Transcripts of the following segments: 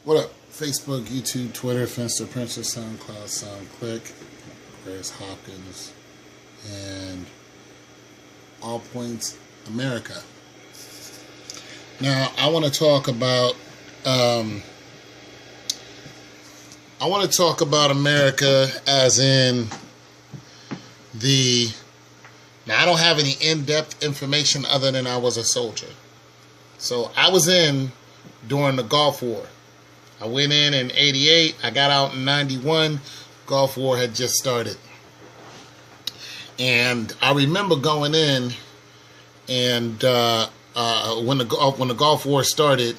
What up? Facebook, YouTube, Twitter, Finster, Princess, SoundCloud, SoundClick, Grace Hopkins, and All Points America. Now, I want to talk about America as in the. Now, I don't have any in-depth information other than I was a soldier. So I was in during the Gulf War. I went in 88. I got out in 91. Gulf War had just started. And I remember going in and when the Gulf War started,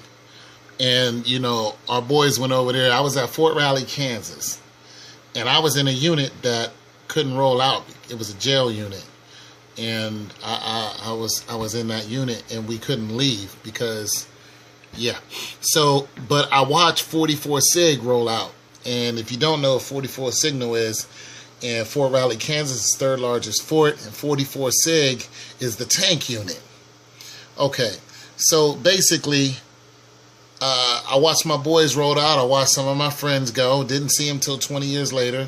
and, you know, our boys went over there. I was at Fort Riley, Kansas. And I was in a unit that couldn't roll out. It was a jail unit. And I was in that unit, and we couldn't leave because, yeah. So, but I watched 44 SIG roll out. And if you don't know what 44 Signal is, and Fort Riley, Kansas is third largest fort, and 44 SIG is the tank unit. Okay, so basically, I watched my boys roll out. I watched some of my friends go. Didn't see them till 20 years later.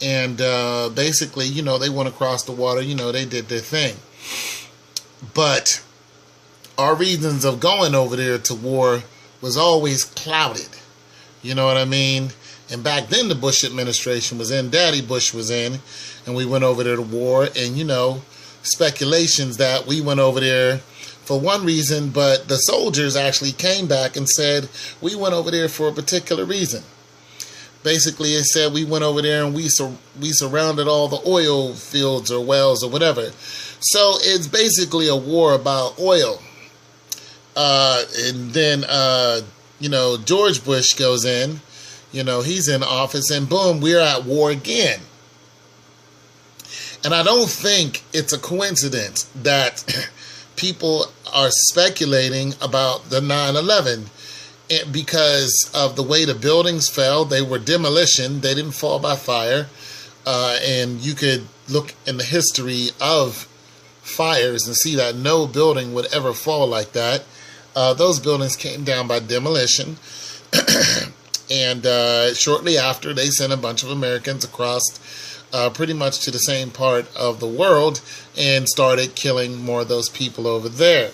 And basically, you know, they went across the water. You know, they did their thing. But our reasons of going over there to war was always clouded. You know what I mean? And back then the Bush administration was in. Daddy Bush was in. And we went over there to war. And, you know, speculations that we went over there for one reason. But the soldiers actually came back and said we went over there for a particular reason. Basically, it said we went over there and we surrounded all the oil fields or wells or whatever. So it's basically a war about oil. And then, you know, George Bush goes in. You know, he's in office, and boom, we're at war again. And I don't think it's a coincidence that people are speculating about the 9/11. Because of the way the buildings fell. They were demolition. They didn't fall by fire. And you could look in the history of fires and see that no building would ever fall like that. Those buildings came down by demolition. And shortly after, they sent a bunch of Americans across pretty much to the same part of the world and started killing more of those people over there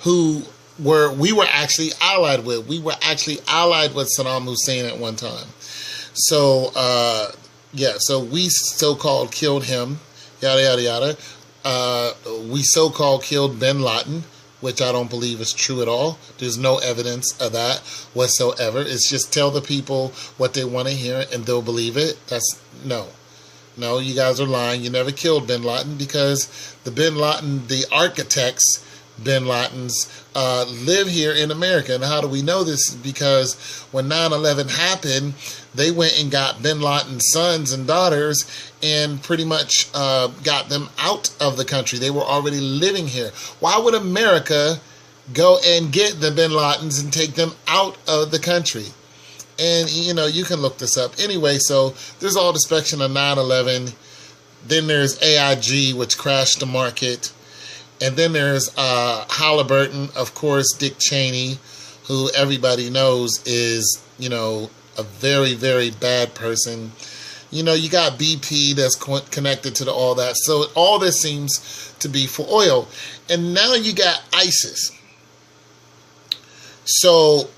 who we were actually allied with. We were actually allied with Saddam Hussein at one time. So, yeah, so we so-called killed him, yada, yada, yada. We so-called killed bin Laden, which I don't believe is true at all. There's no evidence of that whatsoever. It's just tell the people what they want to hear and they'll believe it. No, you guys are lying. You never killed bin Laden because the architects, bin Laden's, live here in America. And how do we know this? Because when 9/11 happened, they went and got bin Laden's sons and daughters and pretty much got them out of the country. They were already living here. Why would America go and get the bin Ladens and take them out of the country? And, you know, you can look this up. Anyway, so there's all the speculation of 9/11. Then there's AIG, which crashed the market. And then there's Halliburton, of course, Dick Cheney, who everybody knows is, you know, a very, very bad person. You know, you got BP that's connected to all that. So all this seems to be for oil. And now you got ISIS. So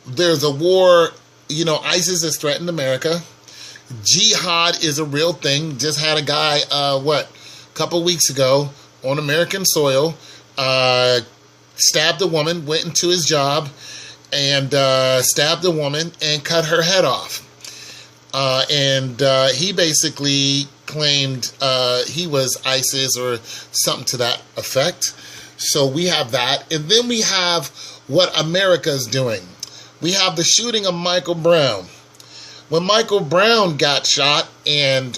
there's a war. You know, ISIS has threatened America. Jihad is a real thing. Just had a guy, a couple weeks ago, on American soil, stabbed a woman, went into his job, and stabbed a woman and cut her head off. And he basically claimed he was ISIS or something to that effect. So we have that. And then we have what America's doing. We have the shooting of Michael Brown. When Michael Brown got shot and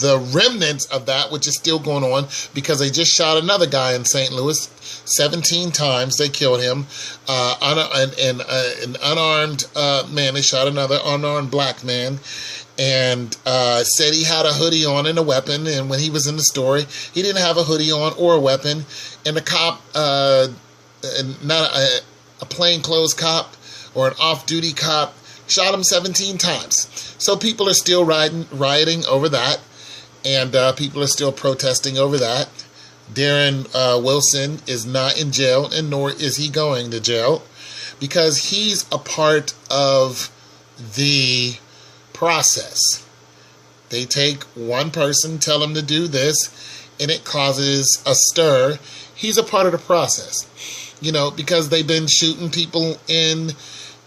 the remnants of that, which is still going on because they just shot another guy in St. Louis 17 times. They killed him. An unarmed man. They shot another unarmed black man and said he had a hoodie on and a weapon. And when he was in the story, he didn't have a hoodie on or a weapon. And the cop, a plainclothes cop or an off-duty cop shot him 17 times. So people are still rioting over that, and people are still protesting over that. Darren Wilson is not in jail, and nor is he going to jail, because he's a part of the process. They take one person, tell him to do this, and it causes a stir. He's a part of the process, you know, because they've been shooting people in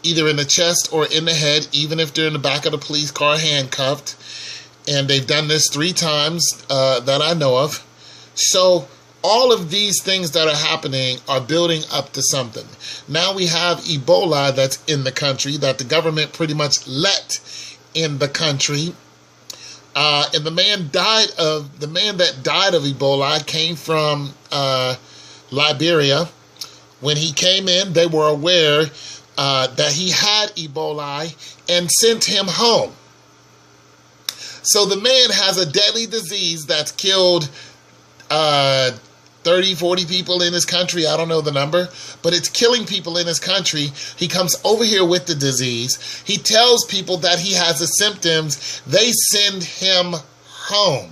either in the chest or in the head, even if they're in the back of the police car handcuffed. And they've done this 3 times that I know of. So all of these things that are happening are building up to something. Now we have Ebola that's in the country, that the government pretty much let in the country. And the man that died of Ebola came from Liberia. When he came in, they were aware that he had Ebola and sent him home. So the man has a deadly disease that's killed 30, 40 people in his country. I don't know the number, but it's killing people in his country. He comes over here with the disease. He tells people that he has the symptoms. They send him home.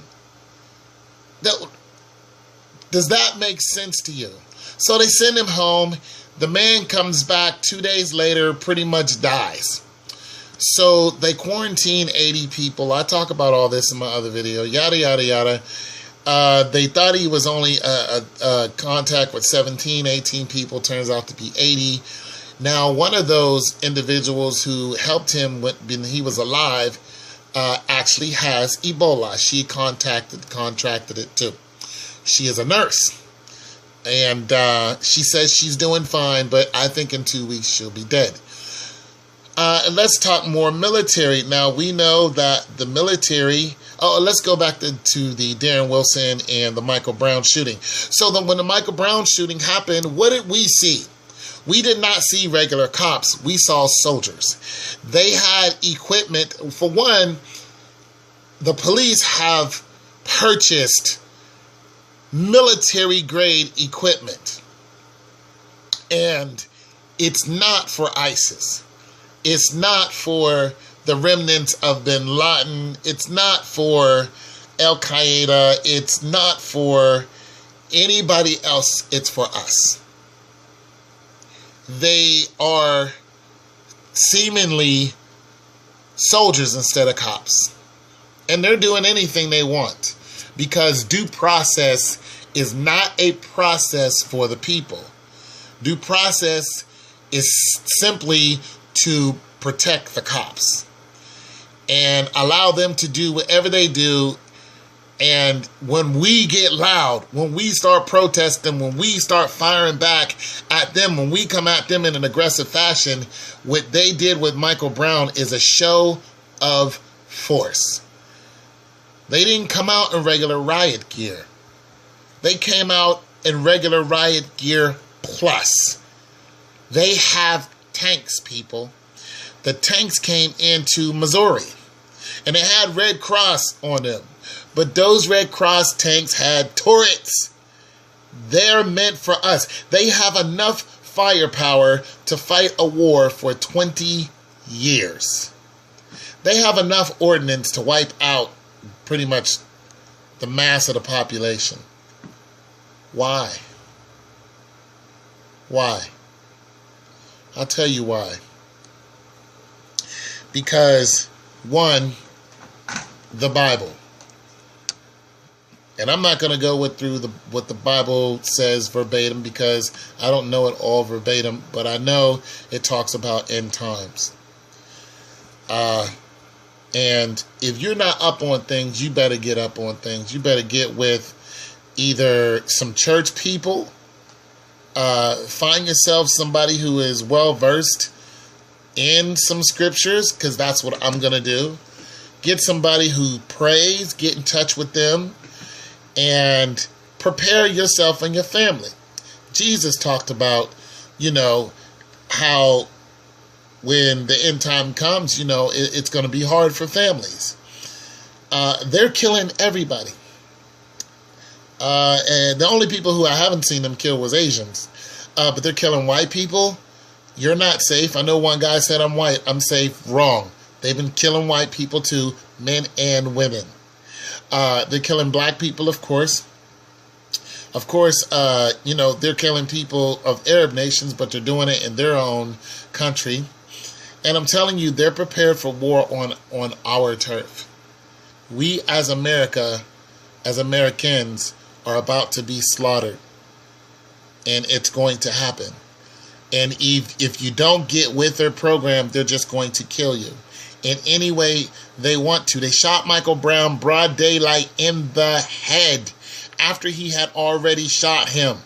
Does that make sense to you? So they send him home. The man comes back 2 days later, pretty much dies. So they quarantine 80 people. I talk about all this in my other video. Yada, yada, yada. They thought he was only a contact with 17, 18 people. Turns out to be 80. Now, one of those individuals who helped him when he was alive actually has Ebola. She contracted it too. She is a nurse. And she says she's doing fine, but I think in 2 weeks she'll be dead. And let's talk more military. Now, we know that the military... Oh, let's go back to the Darren Wilson and the Michael Brown shooting. So when the Michael Brown shooting happened, what did we see? We did not see regular cops. We saw soldiers. They had equipment. For one, the police have purchased military-grade equipment. And it's not for ISIS. It's not for the remnants of bin Laden. It's not for Al-Qaeda. It's not for anybody else. It's for us. They are seemingly soldiers instead of cops. And they're doing anything they want, because due process is not a process for the people. Due process is simply to protect the cops and allow them to do whatever they do. And when we get loud, when we start protesting, when we start firing back at them, when we come at them in an aggressive fashion, what they did with Michael Brown is a show of force. They didn't come out in regular riot gear. They came out in regular riot gear plus. They have tanks, people. The tanks came into Missouri, and they had Red Cross on them. But those Red Cross tanks had turrets. They're meant for us. They have enough firepower to fight a war for 20 years. They have enough ordnance to wipe out pretty much the mass of the population. Why? Why? I'll tell you why. Because, one, the Bible. And I'm not going to go through what the Bible says verbatim, because I don't know it all verbatim, but I know it talks about end times. And if you're not up on things, you better get up on things. You better get with either some church people, find yourself somebody who is well-versed in some scriptures, because that's what I'm going to do. Get somebody who prays, get in touch with them, and prepare yourself and your family. Jesus talked about, how when the end time comes, it's going to be hard for families. They're killing everybody. And the only people who I haven't seen them kill was Asians. But they're killing white people. You're not safe. I know one guy said I'm white. I'm safe. Wrong. They've been killing white people too, men and women. They're killing black people, of course. Of course, they're killing people of Arab nations, but they're doing it in their own country. And I'm telling you, they're prepared for war on our turf. We as America, as Americans, are about to be slaughtered. And it's going to happen. And if you don't get with their program, they're just going to kill you in any way they want to. They shot Michael Brown broad daylight in the head after he had already shot him.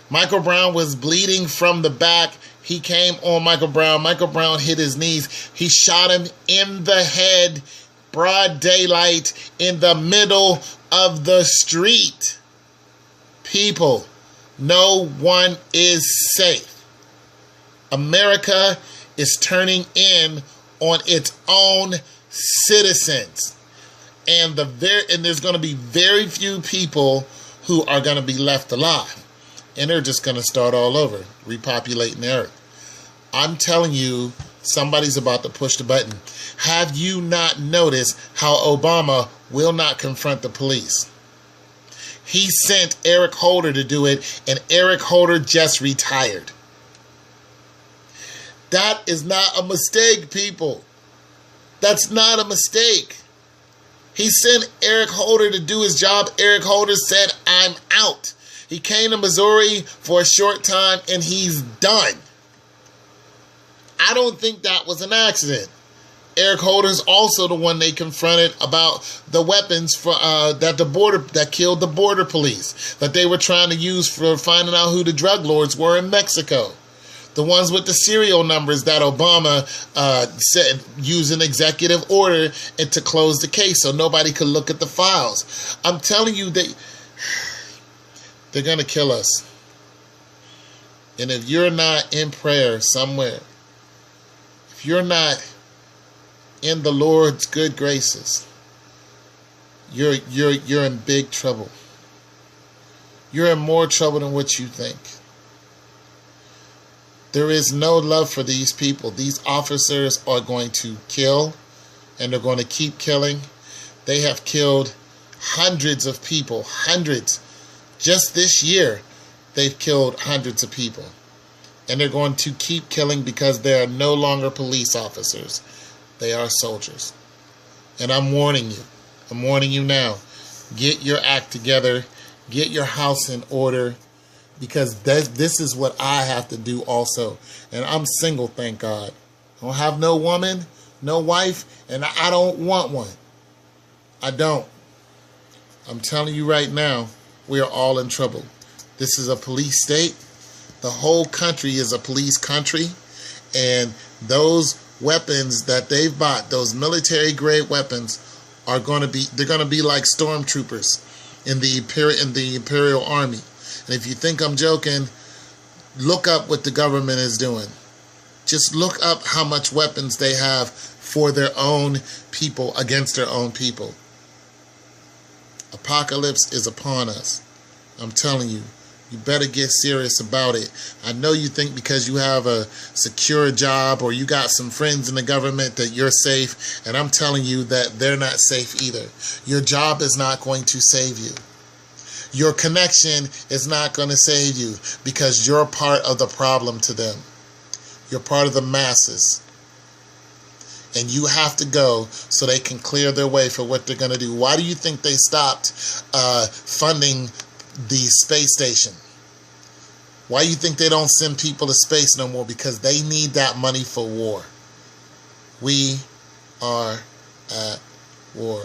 Michael Brown was bleeding from the back. He came on Michael Brown. Michael Brown hit his knees. He shot him in the head, broad daylight, in the middle of the street. People, no one is safe. America is turning in on its own citizens. And there's going to be very few people who are going to be left alive. And they're just going to start all over, repopulating the earth. I'm telling you, somebody's about to push the button. Have you not noticed how Obama will not confront the police? He sent Eric Holder to do it, and Eric Holder just retired. That is not a mistake, people. That's not a mistake. He sent Eric Holder to do his job. Eric Holder said, I'm out. He came to Missouri for a short time, and he's done. I don't think that was an accident. Eric Holder's also the one they confronted about the weapons for that killed the border police that they were trying to use for finding out who the drug lords were in Mexico. The ones with the serial numbers that Obama said use an executive order and to close the case so nobody could look at the files. I'm telling you, they're going to kill us. And if you're not in prayer somewhere, if you're not in the Lord's good graces, you're in big trouble. You're in more trouble than what you think. There is no love for these people. These officers are going to kill, and they're going to keep killing. They have killed hundreds of people. Hundreds. Just this year, they've killed hundreds of people. And they're going to keep killing because they are no longer police officers. They are soldiers. And I'm warning you. I'm warning you now. Get your act together. Get your house in order. Because this is what I have to do also. And I'm single, thank God. I don't have no woman, no wife, and I don't want one. I don't. I'm telling you right now, we are all in trouble. This is a police state. The whole country is a police country. And those weapons that they've bought, those military-grade weapons, they're going to be like stormtroopers in the Imperial Army. And if you think I'm joking, look up what the government is doing. Just look up how much weapons they have for their own people, against their own people. Apocalypse is upon us. I'm telling you, you better get serious about it. I know you think because you have a secure job or you got some friends in the government that you're safe, and I'm telling you that they're not safe either. Your job is not going to save you. Your connection is not going to save you because you're part of the problem to them. You're part of the masses. And you have to go so they can clear their way for what they're going to do. Why do you think they stopped funding the space station? Why do you think they don't send people to space no more? Because they need that money for war. We are at war.